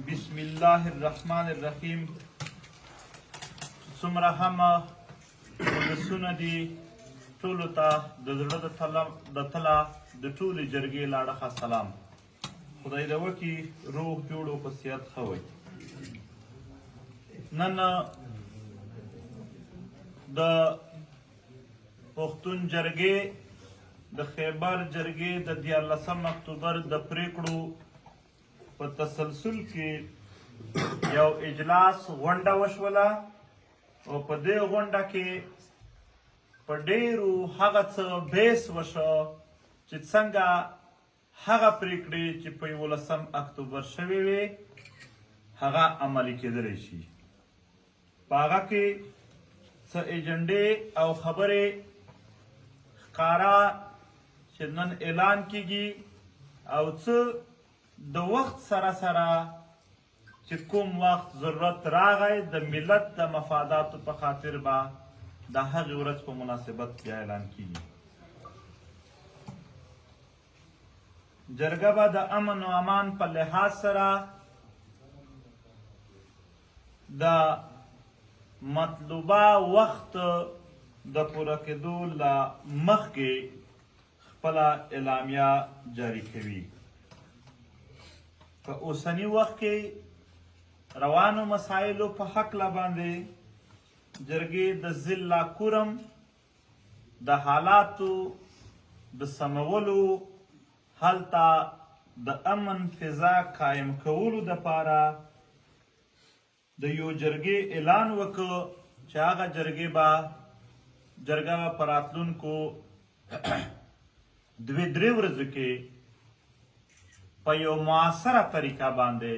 بسم الله الرحمن الرحیم. څومره هم ولسونه دي ټولو ته د زړه د تله د ټولې جرګې لاړخه سلام. خدای دې وکړي روغ جوړ او په صحت ښه وي. نن د پښتون جرګې د خیبر جرګې د 14 اکتوبر د پریکړو په تسلسل کې یو اجلاس غونډه وشوله او په دې غونډه کې په ډېرو هغه څه بحث وشو چې څنګه هغه پریکړې چې په 11 اکتوبر شوې وې هغه عملي کېدلی شي. په هغه کې څه ایجنډې او خبرې ښکارا چې نن اعلان کیږي او څه د وخت سره سره چې کوم وخت ضرورت راغی د ملت د مفاداتو په خاطر به د هغې ورځ په مناسبت بیا اعلان کیږي. جرګه به د امن و امان په لحاظ سره د مطلوبه وخت د پوره کېدو له مخکې خپله اعلامیه جاري کوي. په اوسني وخت کې روانو مسایلو په هکله باندې جرګې د ضلع کورم د حالاتو د سمولو هلته د امن فضا قایم کولو دپاره د یو جرګې اعلان وکړ چې هغه جرګه به په راتلونکو 2-3 ورځو کې په یو معاصره طریقه باندې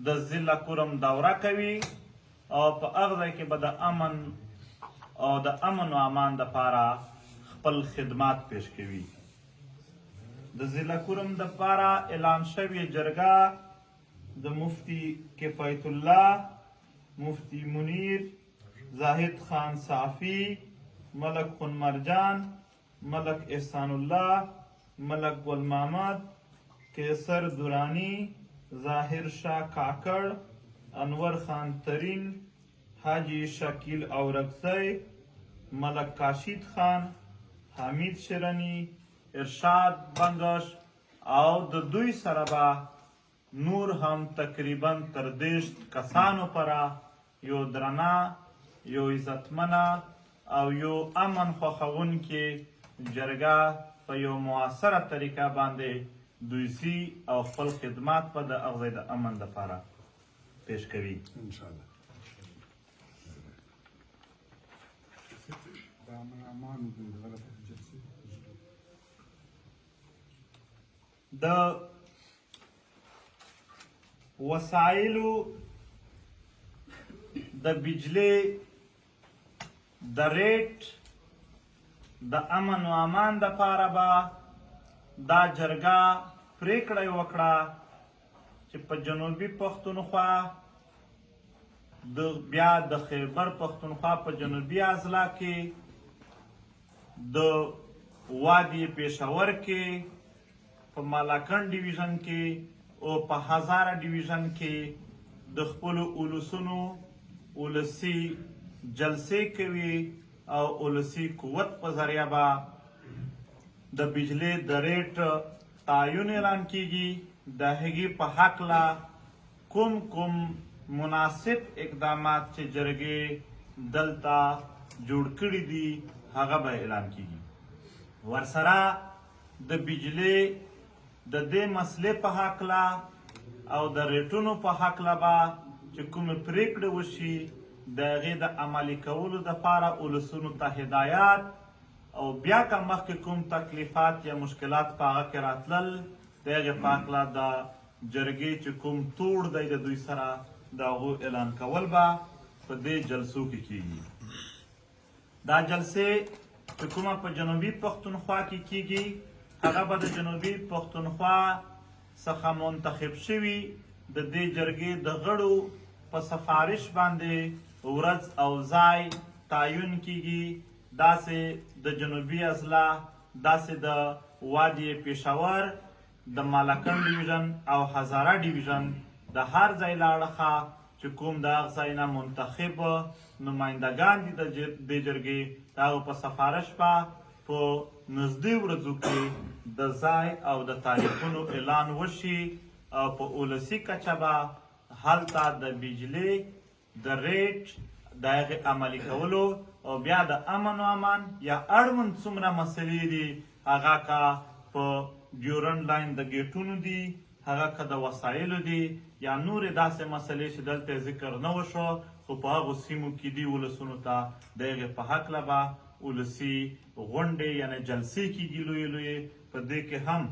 د ضلع کورم دوره کوي او په هغه ځای کې به د امن و امان دپاره خپل خدمات پیش کوي. د ضلع کورم دپاره اعلان شوې جرګه د مفتی کفایت الله، مفتی منیر، زاهد خان صافی، ملک خون مرجان، ملک احسان الله، ملک گل محمد، کیسر دورانی، ظاهر شاه کاکڑ، انور خان ترین، حاجی شکیل اورکزی، ملک کاشید خان، حمید شرنی، ارشاد بنگش او د دوی سره به نور هم تقریبا تر 30 کسانو پره یو درنه، یو عزتمنه او یو امن خوښونکې جرګه په یو معاصره طریقه باندې دوی سي او خپل خدمات به د هغه ځای د امن دپاره پیش کوي. انشاءالله د وسایلو د بجلی د ریټ د امن و امان دپاره به دا جرګه پریکړه یې وکړه چې په جنوبي پښتونخوا بیا د خیبر پښتونخوا په جنوبي اضلاع کې د وادي پېښور کې په مالاکنډ ډیویژن کې او په هزاره ډیویژن کې د خپلو اولسونو اولسي جلسې کوي او اولسي قوت په ذریعه به د بجلی د ریټ تعین اعلان کیږي. د هغې په هکله کوم مناسب اقدامات چې جرګې دلته جوړ کړي دي هغه به اعلان کیږي. ورسره د بجلی د دې مسلې په هکله او د ریټونو په هکله به چې کومې پریکړې وشي د هغې د عملي کولو دپاره اولسونو ته هدایات او بیا که مخکې کوم تکلیفات یا مشکلات په هغه کې راتلل د هغې په هکله د جرګې چې کوم توړ دی د دوی سره د هغو اعلان کول به په دې جلسو کې کیږي. دا جلسې چې کومه په جنوبي پښتونخوا کې کیږي هغه به د جنوبي پښتونخوا څخه منتخب شوي د دې جرګې د غړو په سفارش باندې ورځ او ځای تعین کیږي. داسې د جنوبي اضلاع، داسې د وادي پېښور، د مالاکنډ ډیویژن او هزاره ډیویژن د هر ځای لاړخه چې کوم د هغه ځای نه منتخب نمایندګان دي د دې جرګې د هغو په سفارش به په نږدې ورځو کې د ځای او د تاریخونو اعلان وشي او په ولسي کچه به هلته د بجلۍ د ریټ د هغې عملي کولو او بیا د امن و امان یا اړوند څومره مسلې دي هغه که په ډیورنډ لاین د ګیټونو دي هغه که د وسایلو دي یا نورې داسې مسلې چې دلته ذکر نه وشو خو په هغو سیمو کې دي ولسونو ته د هغې په هکله به ولسي غونډې یعنې جلسې کېږي لویې لویې په دې کې هم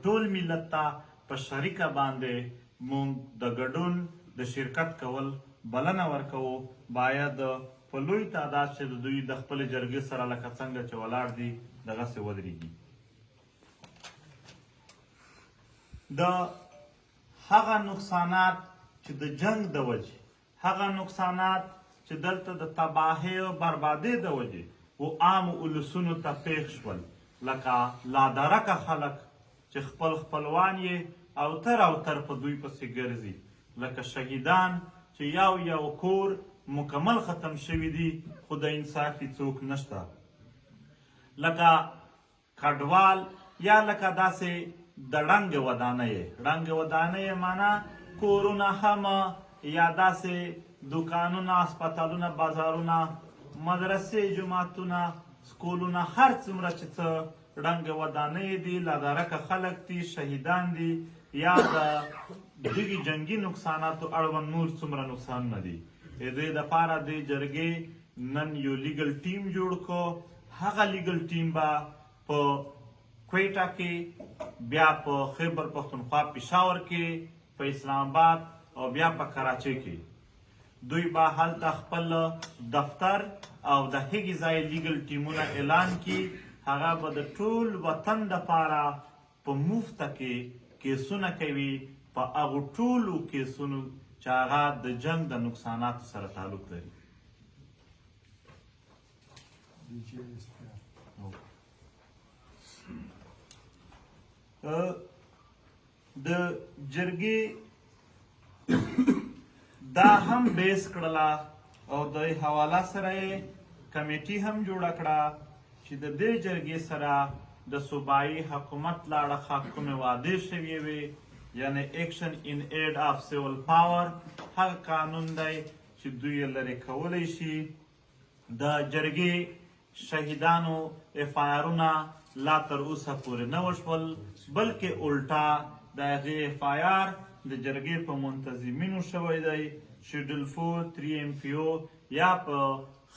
ټول ملت ته په شریکه باندې مونږ د ګډون د شرکت کول بلنه ورکوو باید په لوی تعداد چې د دوی د خپلې جرګې سره لکه څنګه چې ولاړ دي دغسې ودرېږي د هغه نقصانات چې د جنگ د وجې هغه نقصانات چې دلته د تباهۍ او بربادۍ د وجې و عامو ولسونو ته پېښ شول لکه لادرکه خلک چې خپل خپلوان یې اوتر اوتر په دوی پسې ګرځي لکه شهیدان چې یو کور مکمل ختم شوي دي خو د انصاف څوک نشته لکه کډوال یا لکه داسې د ړنګ ودانۍ معنا کورونه هم یا داسې دکانونه اسپتالونه بازارونه مدرسې جماعتونه سکولونه هر څومره چې څه ړنګ ودانۍ دي لادرکه خلک دي شهیدان دي یا د دغې جنګي نقصاناتو اړوند نور څومره نقصانونه دي د دې دپاره د جرګې نن یو لیګل ټیم جوړ کړو هغه لیګل ټیم به په کویټه کې بیا په خیبر پښتونخوا پېښور کې په اسلام آباد او بیا په کراچۍ کې دوی به هلته خپل دفتر او د هغې ځای لیګل ټیمونه اعلان کړي هغه به د ټول وطن دپاره په مفته کې کیسونه کوي په هغو ټولو کیسونو چې هغه د جنگ د نقصاناتو سره تعلق لري د جرګې دا هم بیس کړله او د حواله سره یې کمیټي هم جوړه کړه چې د دې جرګې سره د صوبایي حکومت لاړخه کومې وعدې شوې وې یعنې ایکشن ان ایډ آف سیول پاور هغه قانون دی چې دوی یې لرې کولی شي د جرګې شهیدانو افایارونه لا تر اوسه پورې نه وشول بلکې الټا د هغې افایار د جرګې په منتظمینو شوی دی شیډول 4 3 MPO یا په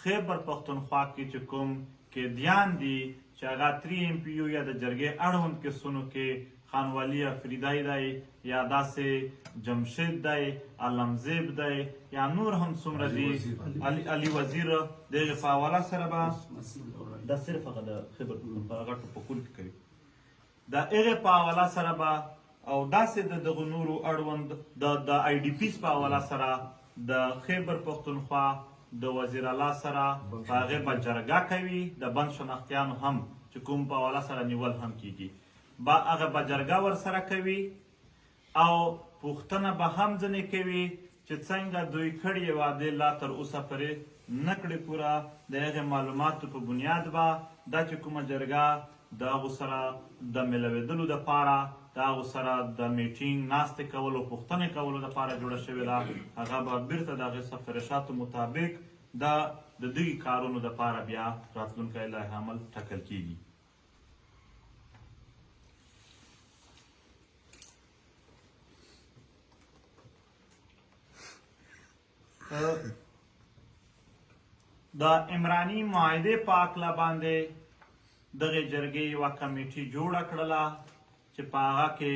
خیبر پښتونخوا کې چې کوم قیدیان دي چې هغه 3 MPO یا د جرګې اړوند کیسونو کې خانوالي افریدی دی یا داسې جمشید دی علمزیب دی یا نور هم څومره دي علي وزیر د هغې په حواله سره به دا صرف هغه د خیبر پښتونخوا هغه ټوپکول کې کوي د هغې په حواله سره به او داسې د دغو نورو اړوند د IDPs په حواله سره د خیبر پښتونخوا د وزیر الله سره په هغې به جرګه کوي د بند شناختیانو هم چې کوم په حواله سره نیول هم کیږي با هغه به جرګه ورسره کوي او پوښتنه به هم ځینې کوي چې څنګه دوی کړې وعدې لا تر اوسه پورې نه کړې پوره د هغې معلوماتو په بنیاد به دا چې کومه جرګه د هغو سره د ملوېدلو دپاره د هغو سره د میټینګ ناستې کولو پوښتنې کولو دپاره جوړه شوې ده هغه به بیرته د هغې سفارشاتو مطابق د دغې کارونو دپاره بیا راتلونکی لایحه عمل ټاکل کیږي د عمراني معاهدې په هکله باندې دغې جرګې یوه کمیټي جوړه کړله چې په هغه کې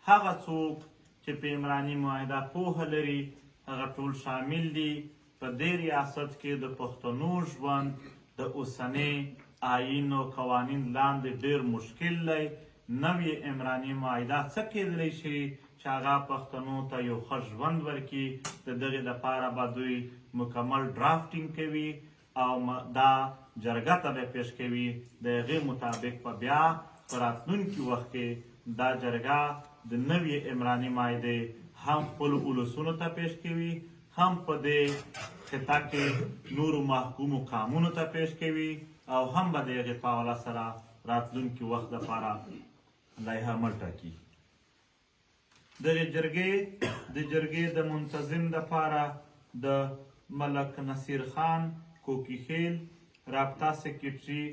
هغه څوک چې په عمراني معاهده پوهه لري هغه ټول شامل دي په دې ریاست کې د پښتنو ژوند د اوسنۍ آیین او قوانین لاندې ډېر مشکل دی نوې عمراني معاهده څه کیدلی شي چې هغه پښتنو ته یو ښه ژوند ورکړي د دغې دپاره به دوی مکمل ډرافټینګ کوي او دا جرګه ته به پیش کوي د هغې مطابق به بیا په راتلونکي وخت کې دا جرګه د نوې عمراني معاهدې هم خپلو اولسونو ته پیش کوي، هم په دې خطه کې نورو محکومو قامونو ته پیش کوي او هم به د هغې په حواله سره راتلونکي وخت دپاره لایحه عمل ټاکي. د جرګې د منتظم دپاره د ملک نصیر خان کوکیخیل، رابطه سیکرټري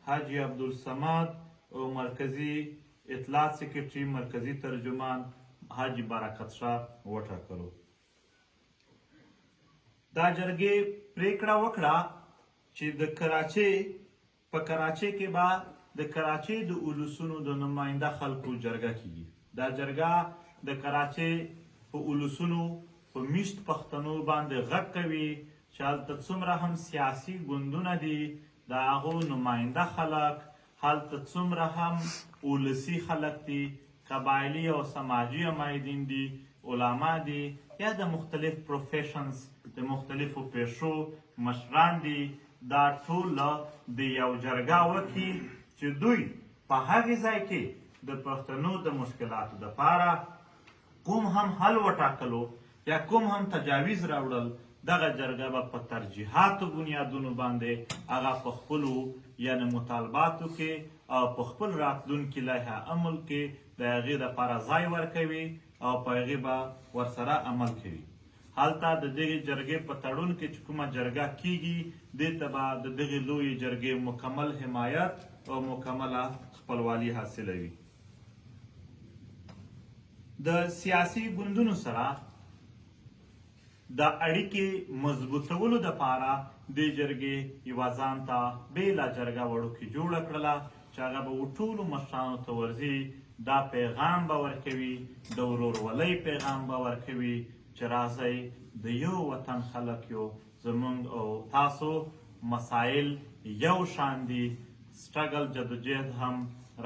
حاجي عبدالصمد او مرکزي اطلاعات سیکرټري مرکزي ترجمان حاجي برکت شاه وټاکلو. دا جرګې پریکړه وکړه چې د کراچۍ په کراچۍ کې به د کراچۍ د اولسونو د نماینده خلکو جرګه کیږي. دا جرګه د کراچۍ په اولسونو په میشت پښتنو باندې غږ کوي چې هلته څومره هم سیاسي ګوندونه دي، د هغو نماینده خلک، هلته څومره هم اولسي خلک دي، قبایلي او سماجي عمایدین دي، علما دي، یا د مختلف پروفیشنز د مختلفو پیشو مشران دي، دا ټول د یو جرګه وکړي چې دوی په هغې ځای کې د پښتنو د مشکلاتو دپاره کوم هم حل وټاکلو یا کوم هم تجاویز راوړل، دغه جرګه به په ترجیحاتو بنیادونو باندې هغه په خپلو یعنې مطالباتو کې او په خپل راتلونکي لایحه عمل کې د هغې دپاره ځای ورکوي او په هغې به ورسره عمل کوي. هلته د دغې جرګې په تړون کې چې کومه جرګه کیږي، دې ته به د دغې لویې جرګې مکمل حمایت او مکمله خپلوالي حاصلوي. د سیاسي ګوندونو سره د اړیکې مضبوطولو دپاره دې جرګې یوه ځان ته بېله جرګه وړوکې جوړه کړله چې هغه به ټولو مشرانو ته ورځي، دا پیغام به ورکوي، د ورورولۍ پیغام به ورکوي چې راځئ د یو وطن خلک یو، زموږ او تاسو مسایل یو شان دي، سټرګل جدوجهد هم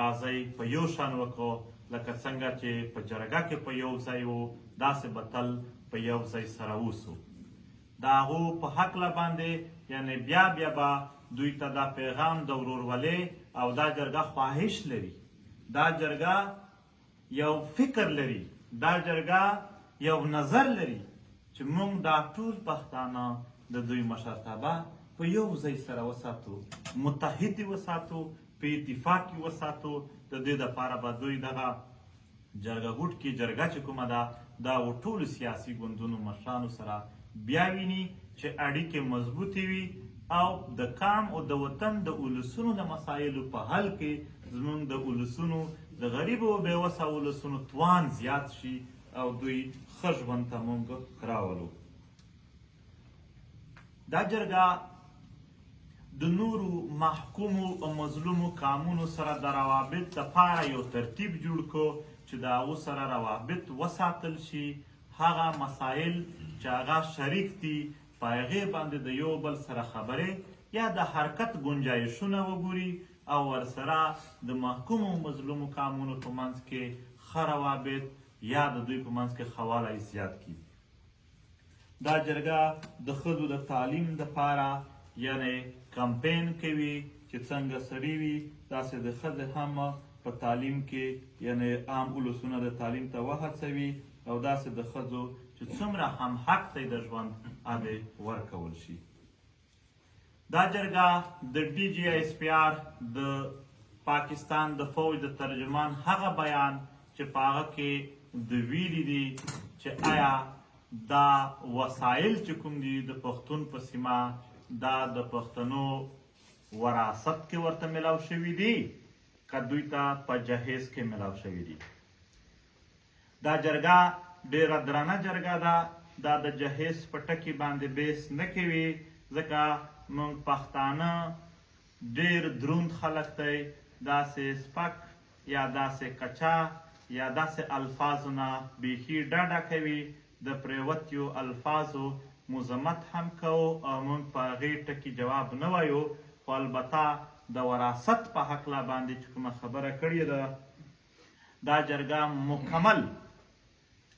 راځئ په یو شان وکړو، لکه څنګه چې په جرګه کې په یو ځای وو داسې به تل په یو ځای سره اوسو. د هغو په هکله باندې یعنې بیا به دوی ته دا پیغام د ورورولۍ او دا جرګه خواهش لري، دا جرګه یو فکر لري، دا جرګه یو نظر لري چې موږ دا ټول پښتانه د دوی مشرتابه په یو ځای سره وساتو، متحد وساتو، په اتفاق کې وساتو. د دې دپاره به دوی دغه جرګه ګوټ کې جرګه چې کومه ده دا ټولو سیاسي ګوندونو مشرانو سره بیا ویني چې اړیکې مضبوطې وي او د قام او د وطن د اولسونو د مسایلو په حل کې زموږ د اولسونو د غریبو او بېوسه اولسونو توان زیات شي او دوی ښه ژوند ته موږ راولو. دا جرګه د نورو محکومو او مظلومو قامونو سره د روابط دپاره یو ترتیب جوړ کړو چې د هغو سره روابط وساتل شي، هغه مسایل چې هغه شریک دي په هغې باندې د یو بل سره خبرې یا د حرکت ګنجایشونه وګوري او ورسره د محکومو او مظلومو قامونو په منځ کې ښه روابط یا د دوی په منځ کې ښه والی زیات کړي. دا جرګه د ښځو د تعلیم دپاره یعنې کمپین کوي چې څنګه سړي وي داسې د ښځې هم په تعلیم کې یعنې عام اولسونه د تعلیم ته وهڅوي او داسې د ښځو چې څومره هم حق دی د ژوند هغې ورکول شي. دا جرګه د ډي جي ایس پي آر د پاکستان د فوج د ترجمان هغه بیان چې په هغه کې د ویلي دي چې آیا دا وسایل چې کوم دي د پښتون په سیمه دا د پښتنو وراثت کې ورته ملاو شوي دي که دوی ته په جهیز کې ملاو شوي دي. دا جرګه ډېره درنه جرګه ده، دا د جهیز په ټکي باندې بیس نه کوي ځکه موږ پښتانه ډېر دروند خلک دی، داسې سپک یا داسې کچا یا داسې الفاظو نه بیخي ډډه کوي، د پرېوتیو الفاظو مذمت هم کوو او موږ په هغې ټکي جواب نه وایو، خو البته د وراثت په هکله باندې چې کومه خبره کړې ده دا جرګه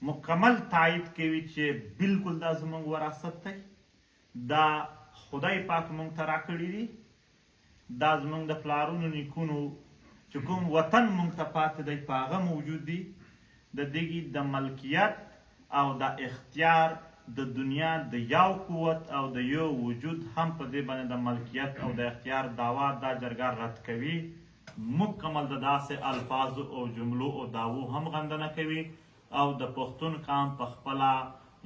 مکمل تایید کوي چې بالکل دا زموږ وراثت دی، دا خدای پاک موږ ته راکړي دي، دا زموږ د پلارونو نیکونو چې کوم وطن موږ ته پاتې دی په هغه موجود دي، د دې د ملکیت او دا اختیار د دنیا د یو قوت او د یو وجود هم په دې باندې د ملکیت او د اختیار دعوا دا جرګه رد کوي. مکمل د داسې الفاظو او جملو او دعوو هم غندنه کوي او د پښتون قام په خپله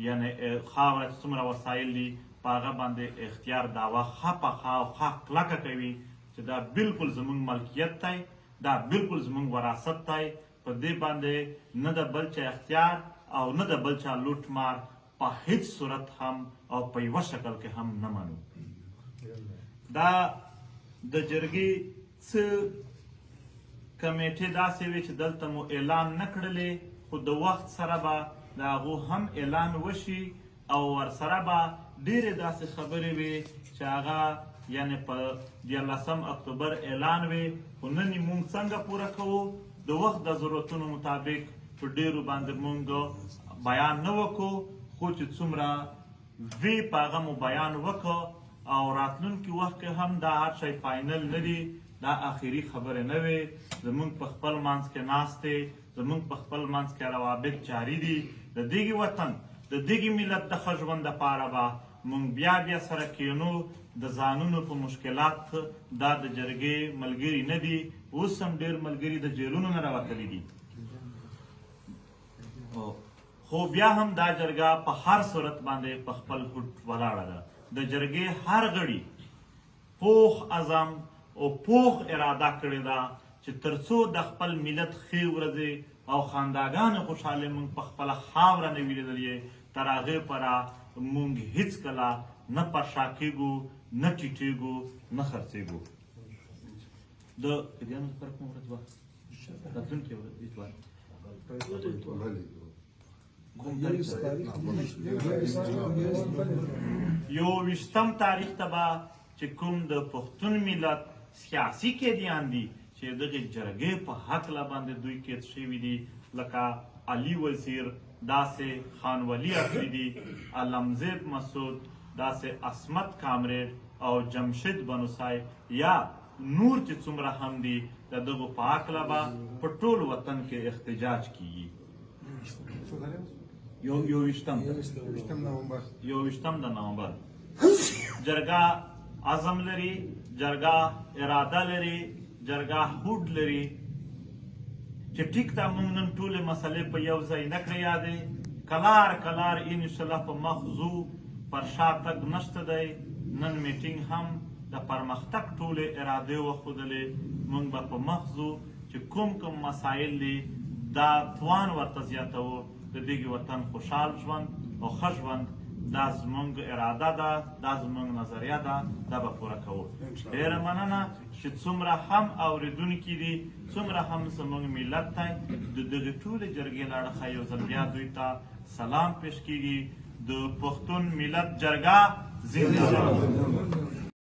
یعنې خاوره چې څومره وسایل دي په هغه باندې اختیار دعوا ښه پخه او ښه کلکه کوي چې دا بالکل زموږ ملکیت دی، دا بالکل زموږ وراثت دی. په دې باندې نه د بل چا اختیار او نه د بل چا لوټ مار په هیڅ صورت هم او په یوه شکل کې هم نه منو. دا د جرګې څه کمیټې داسې وې چې دلته مو اعلان نه کړلې، خو د وخت سره به د هغو هم اعلان وشي او ورسره به ډېرې داسې خبرې وې چې هغه یعنې په 14 اکتوبر اعلان وې، خو نن یې مونږ څنګه پوره کوو؟ د وخت د ضرورتونو مطابق په ډېرو باندې مونږ بیان نه وکړو، خو چې څومره وی په هغه مو بیان وکړو او راتلونکي وخت کې هم دا هر شی فاینل نه دی، دا آخري خبرې نه وې. زمونږ په خپل منځ کې ناستې، زمونږ په خپل منځ کې روابط جاري دي. د دغې وطن د دغې ملت د ښه ژوند دپاره به مونږ بیا سره کینو. د ځانونو په مشکلات دا د جرګې ملګري نه دي، اوس هم ډېر ملګري د جیلونو نه راوتلي دي، خو بیا هم دا جرګه په هر صورت باندې په خپل هوډ ولاړه ده. د جرګې هر غړي پوخ عزم او پوخ اراده کړې ده چې تر څو د خپل ملت ښې ورځې او خانداګانې خوشحالۍ مونږ په خپله خاوره نه وي لیدلې، تر هغې پره مونږ هېڅکله نه پر شا کېږو، نه ټیټېږو، نه خرڅېږو. د فدیانو لپاره کومه ورځ وه؟ راتلونکې اتوار 21 تاریخ ته به چې کوم د پښتون ملت سیاسي قیدیان دي چې دغې جرګې په هکله باندې دوی قید شوي دي، لکه علي وزیر، داسې خان ولی افریدي، علمزید مسعود، داسې عصمت کامرید او جمشید بنوسای یا نور چې څومره هم دي، د دغو په هکله به په ټول وطن کې احتجاج کیږي. 21 د نومبر جرګه عزم لري، جرګه اراده لري، جرګه هوډ لري چې ټیک ته موږ نن ټولې مسلې په یو ځای نه کړې یادې، کلار انشاءالله په مخ ځو، پر شا تګ نشته دی. نن میټینګ هم د پرمختګ ټولې ارادې وښودلې، موږ به په مخ ځو چې کوم مسایل دي دا توان ورته زیاتوو، د دغې وطن خوشحال ژوند او ښه ژوند دا زموږ اراده ده، دا زموږ نظریه ده، دا به پوره کوو. ډېره مننه چې څومره هم اورېدونکي دي، څومره هم زموږ ملت دی. د دغې ټولې جرګې له اړخه یو ځل بیا دوی ته سلام پیش کیږي. د پښتون ملت جرګه زنده باد.